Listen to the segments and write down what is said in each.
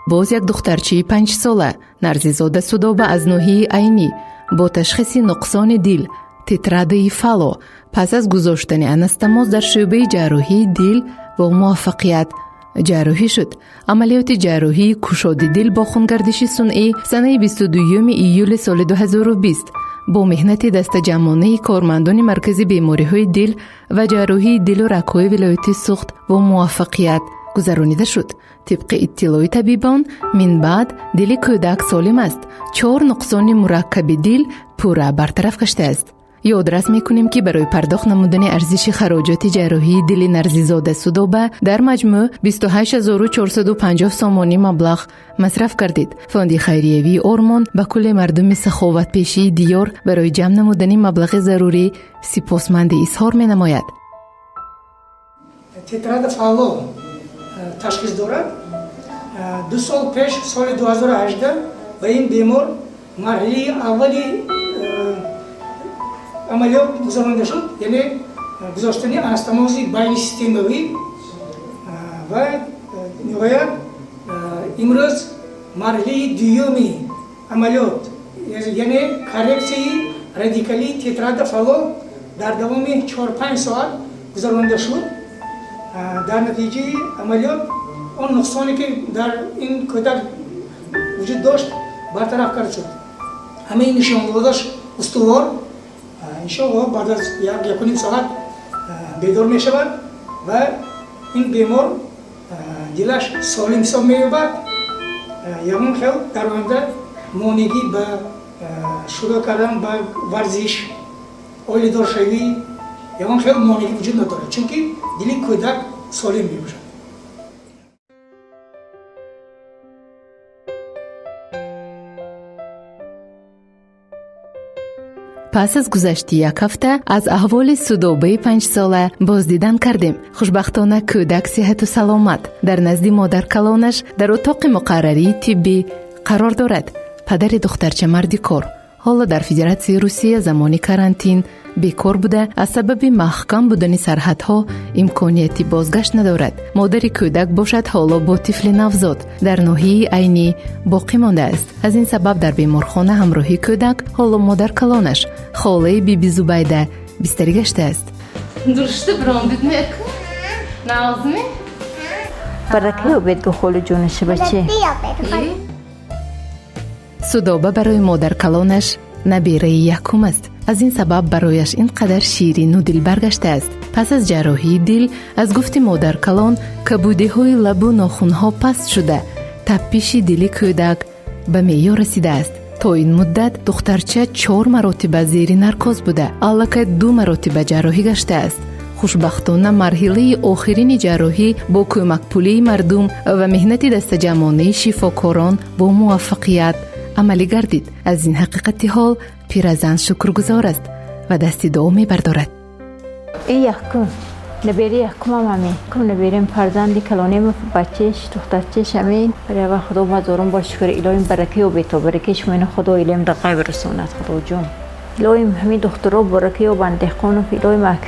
боз як духтарчии 5 сола Нарзизода Судоба аз ноҳияи айнӣ бо ташхиси нуқсони дил, тетрадаи фало пас аз гузоштани анастамоз дар шӯъбаи ҷарроҳии дил бо муваффақият ҷарроҳӣ шуд. амалиёти ҷарроҳии кушоди дил бо хунгардиши сунъӣ санаи 22 июли соли 2020 бо меҳнати дастаҷамъонаи кормандони маркази бемориҳои дил ва ҷарроҳии дилу рагҳои вилояти Суғд бо муваффақият гузаронида шуд. тибқи иттилои табибон минбаъд дили кӯдак солим аст. 4 нуқсони мураккаби дил пурра бартараф гаштааст. ёдрас мекунем ки барои пардохт намудани арзиши хароҷоти ҷарроҳии дили Нарзизода Судоба дар маҷмӯъ 28450 сомонӣ маблағ масраф гардид. фонди хайриявии Ормон ба кулли мардуми саховатпешии диёр барои ҷамъ намудани маблағи зарурӣ сипосмандӣ изҳор менамояд. тетрада фаъло ташхис дорад. 2 сол пеш соли 2018 ба ин бемор марҳилаи аввали амалиёт гузаронида шуд, яъне гузоштани анастамози байнисистемавӣ ва ниҳоят имрӯз марҳилаи дуюми амалиёт, яъне коррексияи радикалии тетрада фаъло дар давоми 4-5 соат гузаронида шуд. дар натиҷаи амалиёт он нуқсоне ки дар ин кӯдак вуҷуд дошт бартараф карда шуд. ҳамаи нишонлодаш устувор иншоаллоҳ баъд аз 1-1.5 соат бедор мешавад ва ин бемор дилаш солим ҳисоб меёбад. ягон хел дар оянда монегӣ ба шурӯъ кардан ба варзиш, оилидоршавӣ ягон хел монегӣ вуҷуд надорад, чунки дили кӯдак солим мебошад. пас аз гузашти як ҳафта аз аҳволи Судобаи 5 сола боздидан кардем. хушбахтона кӯдак сеҳату саломат дар назди модаркалонаш дар утоқи муқаррарии тиббӣ қарор дорад. падари духтарча марди кор ҳоло дар Федератсияи Русия замони карантин бекор буда аз сабаби маҳкам будани сарҳадҳо имконияти бозгашт надорад. модари кӯдак бошад ҳоло бо тифли навзод дар ноҳияи айнӣ боқӣ мондааст. аз ин сабаб дар беморхона ҳамроҳи кӯдак ҳоло модаркалонаш холаи биби Зубайда бистарӣ гаштааст. дуршти брондид мекун назми баракаи обед гухолу ҷонаши бачи Судоба барои модаркалонаш набираи якум аст. аз ин сабаб барояш ин қадар ширину дилбар гаштааст. пас аз ҷарроҳии дил аз гуфти модаркалон кабудиҳои лабу нохунҳо паст шуда таппиши дили кӯдак ба меъёр расидааст. то ин муддат духтарча 4 маротиба зери наркоз буда аллакай 2 маротиба ҷарроҳӣ гаштааст. хушбахтона марҳилаи охирини ҷарроҳӣ бо кӯмакпулии мардум ва меҳнати дастаҷамъонаи шифокорон бо муваффақият амалӣ гардид. аз ин ҳақиқати ҳол пиразан шукргузор аст ва дасти дуо мебардорад. ин якум набери якумам ҳамин кум наберим фарзанди калонем бачеш духтарчеш ҳамин барява худо мазорум бор шукр илоҳим баракаи обето баракаи шумоини худо илем да ғайб расонад худо ҷон илоҳим ҳамин духтуро баракаи обан деҳқонов илоҳим ак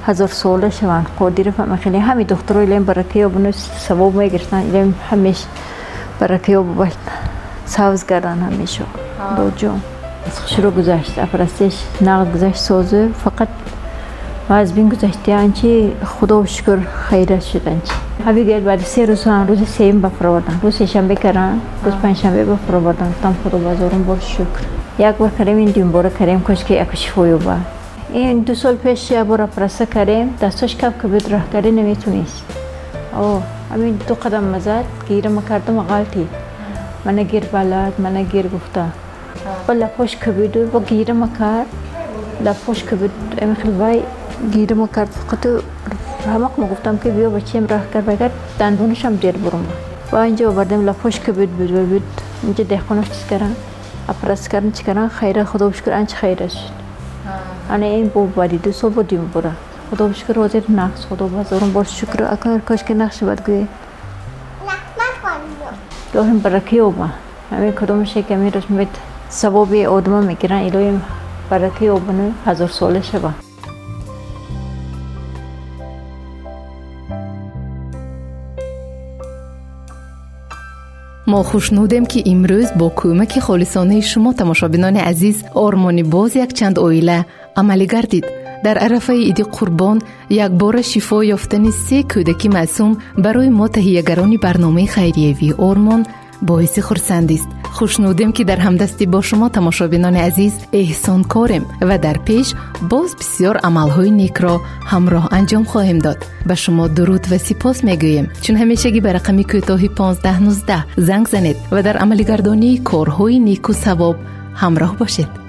1000 сола шаванд қодиров ҳамахили ҳамин духтуро илоҳим баракаи обуно савоб мегиртанд илоҳим ҳамеш баракаи обу савз гардан ҳамеша худо ҷон шуро гузашт апрастеш нағд гузашт созу фақат аз бин гузашти анчи худо шукр хайрат шуданчи ҳабигел баъди 3 рӯз рӯзи сеюм ба фаровардан рӯз сешанбе кардан рӯз панҷшанбе ба фаровардан гуфтам худо базорум бор шукр як бор карем ин дюмбора карем кошки яку шифо ёба ин 2 сол пеш як бор апраста карем дастош каб кабуд раҳкарӣ наметунист ҳамин 2 қадам мазад гирама кардам ғалти мана гир балад мана гир гуфта ба лапош кабуду ба гирама кард лапош кабуд эмихилвай гирама кард фақату ҳамақ ма гуфтам ки биё бачием раҳ кар багар дандонашам дер бурума ва инҷа овардем лапош кабуд буд ва буд инҷа деҳқонош чиз кардан апраст кардан чӣ кардан хайра худо бишукр анча хайра шуд ана ин бо баъди 2 сол будим бура худо бишукр ҳозир нақс худо базорум бор шукр акар кошки нақш шавад гӯе илоҳим баракаи оба ҳамин кадомаше ки ҳамин рӯз мед савоби одама мегиранд илоҳим баракаи обуну 1000 сола шава ما خوشنودیم که امروز با کمک خالصانه شما تماشابینان عزیز آرمانی باز یک چند اویله عملی گردید. در عرفه عید قربان یک بار شفا یافتن 3 کودک معصوم برای ما تهیه‌گران برنامه خیریه آرمان باعث خرسندی است. خوشنودیم که در همدستی با شما تماشابینان عزیز احسان کاریم و در پیش باز بسیار عملهای نیک را همراه انجام خواهیم داد. به شما درود و سپاس میگوییم، چون همیشگی به رقم کوتاه 1519 زنگ زنید و در عملگردانی کارهای نیک و ثواب همراه باشید.